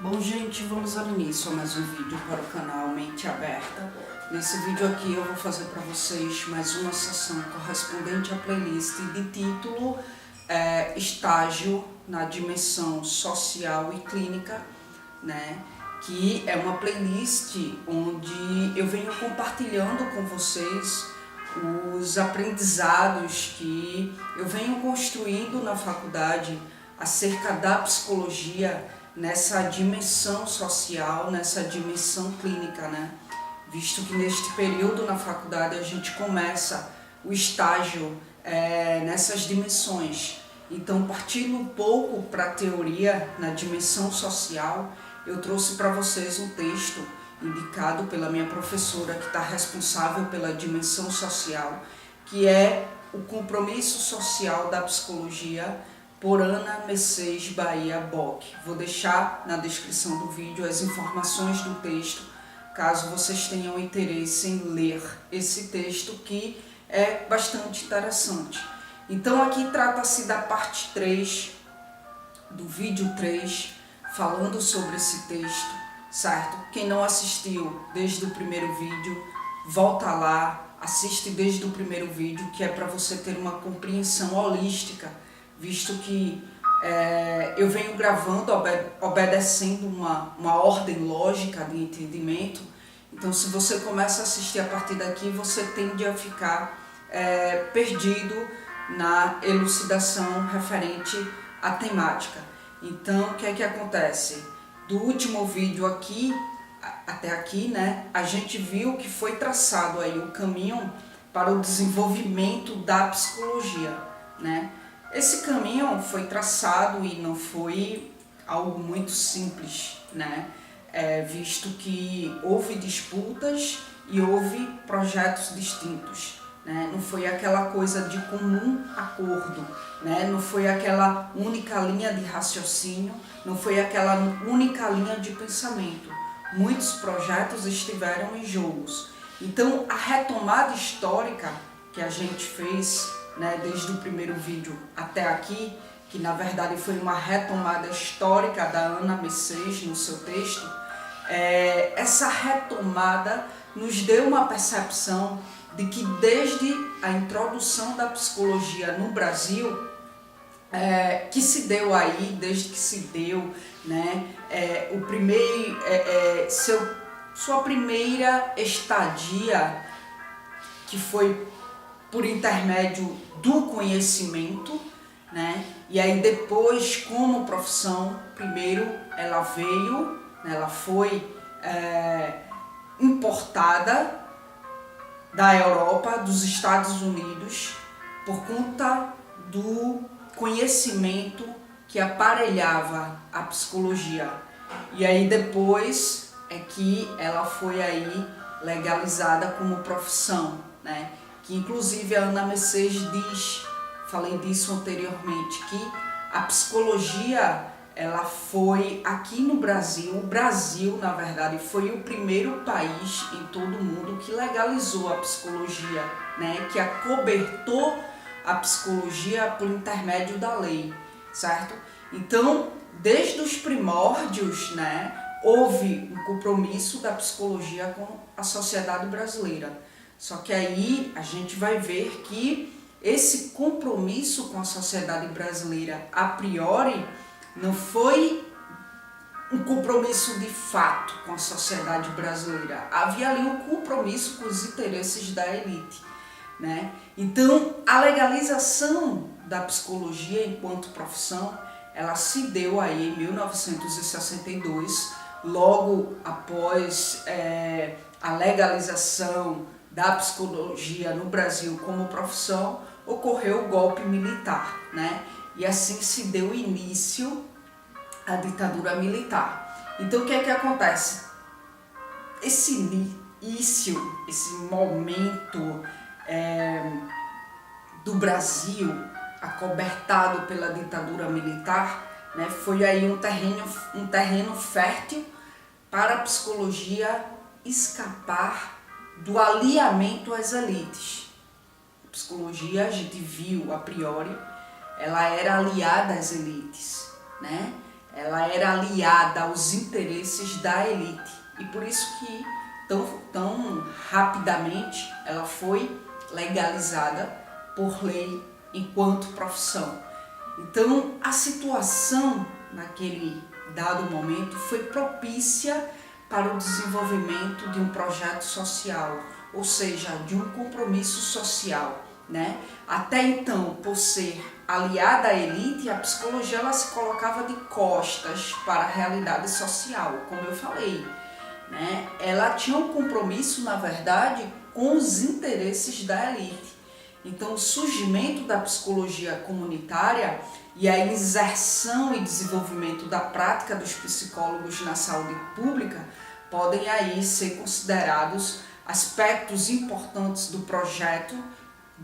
Bom, gente, vamos dar início a mais um vídeo para o canal Mente Aberta. Nesse vídeo aqui eu vou fazer para vocês mais uma sessão correspondente à playlist de título Estágio na Dimensão Social e Clínica, né? Que é uma playlist onde eu venho compartilhando com vocês os aprendizados que eu venho construindo na faculdade acerca da psicologia nessa dimensão social, nessa dimensão clínica, né? Visto que neste período na faculdade a gente começa o estágio nessas dimensões. Então, partindo um pouco para a teoria na dimensão social, eu trouxe para vocês um texto indicado pela minha professora que está responsável pela dimensão social, que é o compromisso social da psicologia, por Ana Mercedes Bahia Bock. Vou deixar na descrição do vídeo as informações do texto, caso vocês tenham interesse em ler esse texto, que é bastante interessante. Então aqui trata-se da parte 3, do vídeo 3, falando sobre esse texto, certo? Quem não assistiu desde o primeiro vídeo, volta lá, assiste desde o primeiro vídeo, que é para você ter uma compreensão holística, visto que eu venho gravando obedecendo uma ordem lógica de entendimento. Então, se você começa a assistir a partir daqui, você tende a ficar perdido na elucidação referente à temática. Então, o que é que acontece? Do último vídeo aqui, até aqui, né, a gente viu que foi traçado aí o caminho para o desenvolvimento da psicologia, né? Esse caminho foi traçado e não foi algo muito simples, né? Visto que houve disputas e houve projetos distintos, né? Não foi aquela coisa de comum acordo, né? Não foi aquela única linha de raciocínio, não foi aquela única linha de pensamento. Muitos projetos estiveram em jogos. Então, a retomada histórica que a gente fez, né, desde o primeiro vídeo até aqui, que na verdade foi uma retomada histórica da Ana Mercedes no seu texto, essa retomada nos deu uma percepção de que desde a introdução da psicologia no Brasil, que se deu aí, desde que se deu, né, sua primeira estadia, que foi por intermédio do conhecimento, né? E aí depois, como profissão, primeiro ela veio, né, ela foi importada da Europa, dos Estados Unidos, por conta do conhecimento que aparelhava a psicologia. E aí depois é que ela foi aí legalizada como profissão, né? Que inclusive a Ana Mercedes diz, falei disso anteriormente, que a psicologia, ela foi aqui no Brasil, o Brasil na verdade foi o primeiro país em todo o mundo que legalizou a psicologia, né? Que acobertou a psicologia por intermédio da lei, certo? Então, desde os primórdios, né, houve um compromisso da psicologia com a sociedade brasileira. Só que aí a gente vai ver que esse compromisso com a sociedade brasileira, a priori, não foi um compromisso de fato com a sociedade brasileira. Havia ali um compromisso com os interesses da elite, né? Então, a legalização da psicologia enquanto profissão, ela se deu aí em 1962, logo após a legalização da psicologia no Brasil como profissão, ocorreu o golpe militar, né? E assim se deu início à ditadura militar. Então o que é que acontece? Esse início, esse momento do Brasil acobertado pela ditadura militar, né, foi aí um terreno fértil para a psicologia escapar do alinhamento às elites. A psicologia, a gente viu a priori, ela era aliada às elites, né? ela era aliada aos interesses da elite e por isso que tão rapidamente ela foi legalizada por lei enquanto profissão. Então a situação naquele dado momento foi propícia para o desenvolvimento de um projeto social, ou seja, de um compromisso social, né? Até então, por ser aliada à elite, a psicologia ela se colocava de costas para a realidade social, como eu falei, né? Ela tinha um compromisso, na verdade, com os interesses da elite. Então, o surgimento da psicologia comunitária e a inserção e desenvolvimento da prática dos psicólogos na saúde pública podem aí ser considerados aspectos importantes do projeto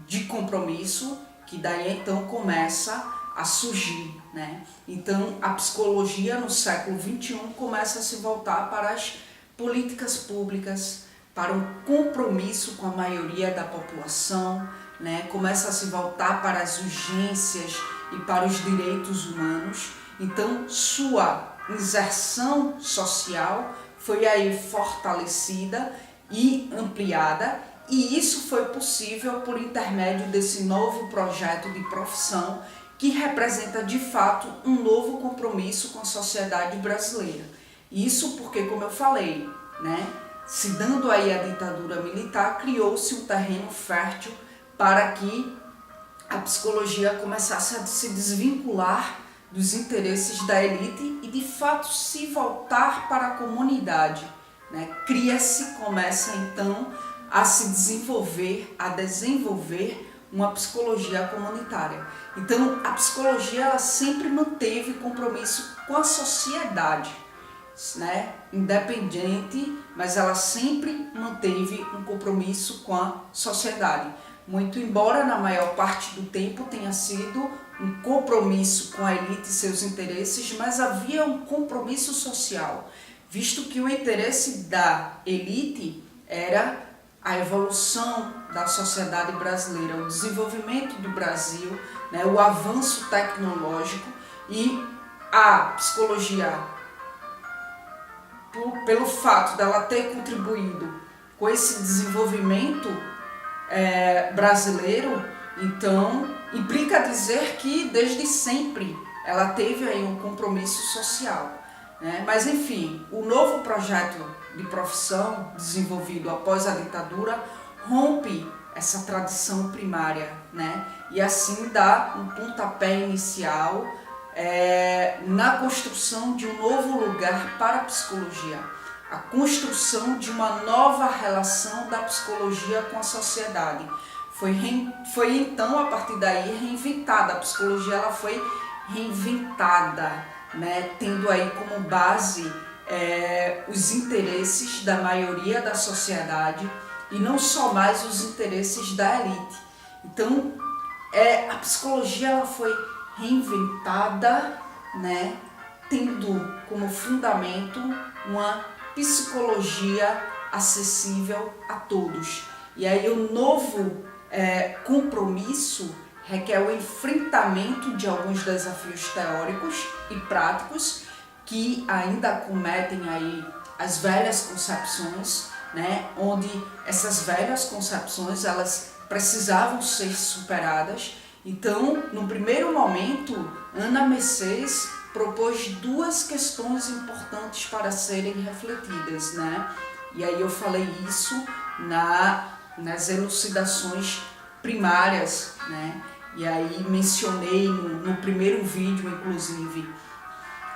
de compromisso que daí então começa a surgir, né? Então, a psicologia no século XXI começa a se voltar para as políticas públicas, para um compromisso com a maioria da população, né? Começa a se voltar para as urgências e para os direitos humanos. Então, sua inserção social foi aí fortalecida e ampliada, e isso foi possível por intermédio desse novo projeto de profissão que representa de fato um novo compromisso com a sociedade brasileira. Isso porque, como eu falei, né, se dando aí a ditadura militar, criou-se um terreno fértil para que a psicologia começasse a se desvincular dos interesses da elite e de fato se voltar para a comunidade, né? Começa então a se desenvolver, a desenvolver uma psicologia comunitária. Então a psicologia ela sempre manteve compromisso com a sociedade, né? Independente, mas ela sempre manteve um compromisso com a sociedade. Muito embora na maior parte do tempo tenha sido um compromisso com a elite e seus interesses, mas havia um compromisso social, visto que o interesse da elite era a evolução da sociedade brasileira, o desenvolvimento do Brasil, né, o avanço tecnológico, e a psicologia, pelo fato dela ter contribuído com esse desenvolvimento brasileiro, então implica dizer que desde sempre ela teve aí um compromisso social, né? Mas enfim, o novo projeto de profissão desenvolvido após a ditadura rompe essa tradição primária, né? E assim dá um pontapé inicial na construção de um novo lugar para a psicologia, a construção de uma nova relação da psicologia com a sociedade. Foi então, a partir daí, reinventada. A psicologia ela foi reinventada, né? Tendo aí como base os interesses da maioria da sociedade e não só mais os interesses da elite. Então, a psicologia ela foi reinventada, né? Tendo como fundamento uma psicologia acessível a todos. E aí o novo compromisso requer o enfrentamento de alguns desafios teóricos e práticos que ainda acometem aí as velhas concepções, né? Onde essas velhas concepções elas precisavam ser superadas. Então, no primeiro momento, Ana Mercedes propôs duas questões importantes para serem refletidas, né? E aí eu falei isso nas elucidações primárias, né? E aí mencionei no primeiro vídeo, inclusive.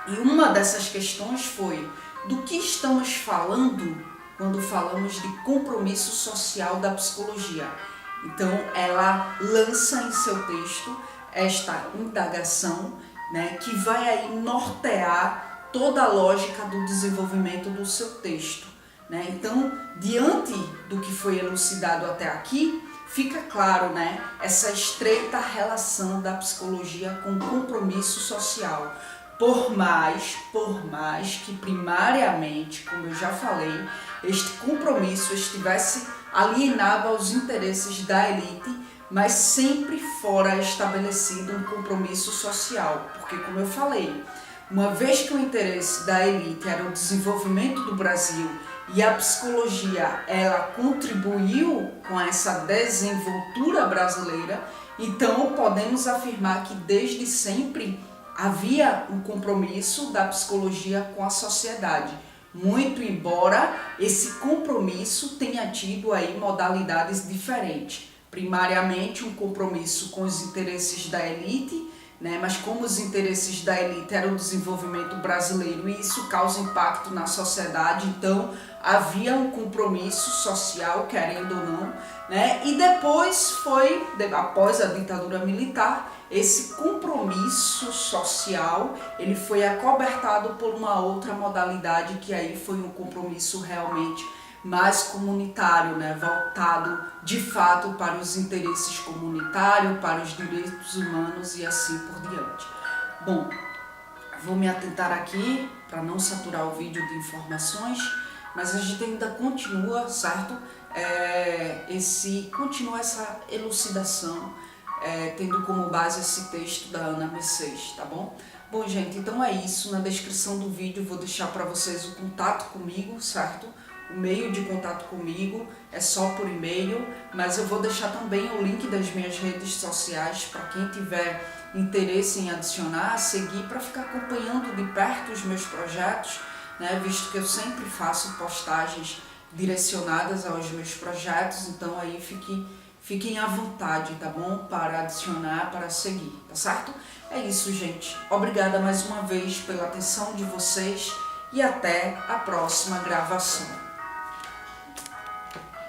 E uma dessas questões foi: do que estamos falando quando falamos de compromisso social da psicologia? Então ela lança em seu texto esta indagação, né, que vai aí nortear toda a lógica do desenvolvimento do seu texto, né? Então, diante do que foi elucidado até aqui, fica claro, né, essa estreita relação da psicologia com o compromisso social. Por mais que primariamente, como eu já falei, este compromisso estivesse alienado aos interesses da elite, mas sempre fora estabelecido um compromisso social, porque, como eu falei, Uma vez que o interesse da elite era o desenvolvimento do Brasil e a psicologia ela contribuiu com essa desenvoltura brasileira, então podemos afirmar que desde sempre havia um compromisso da psicologia com a sociedade, muito embora esse compromisso tenha tido aí modalidades diferentes. Primariamente um compromisso com os interesses da elite, né? Mas como os interesses da elite eram o desenvolvimento brasileiro e isso causa impacto na sociedade, então havia um compromisso social, querendo ou não, né? E depois foi, após a ditadura militar, esse compromisso social ele foi acobertado por uma outra modalidade que aí foi um compromisso realmente mais comunitário, né? Voltado de fato para os interesses comunitários, para os direitos humanos e assim por diante. Bom, vou me atentar aqui para não saturar o vídeo de informações, mas a gente ainda continua, certo? Continua essa elucidação, tendo como base esse texto da Ana Mercedes, tá bom? Bom, gente, então é isso. Na descrição do vídeo eu vou deixar para vocês o contato comigo, certo? O meio de contato comigo é só por e-mail, mas eu vou deixar também o link das minhas redes sociais para quem tiver interesse em adicionar, seguir, para ficar acompanhando de perto os meus projetos, né? Visto que eu sempre faço postagens direcionadas aos meus projetos, então aí fiquem à vontade, tá bom? Para adicionar, para seguir, tá certo? É isso, gente. Obrigada mais uma vez pela atenção de vocês e até a próxima gravação.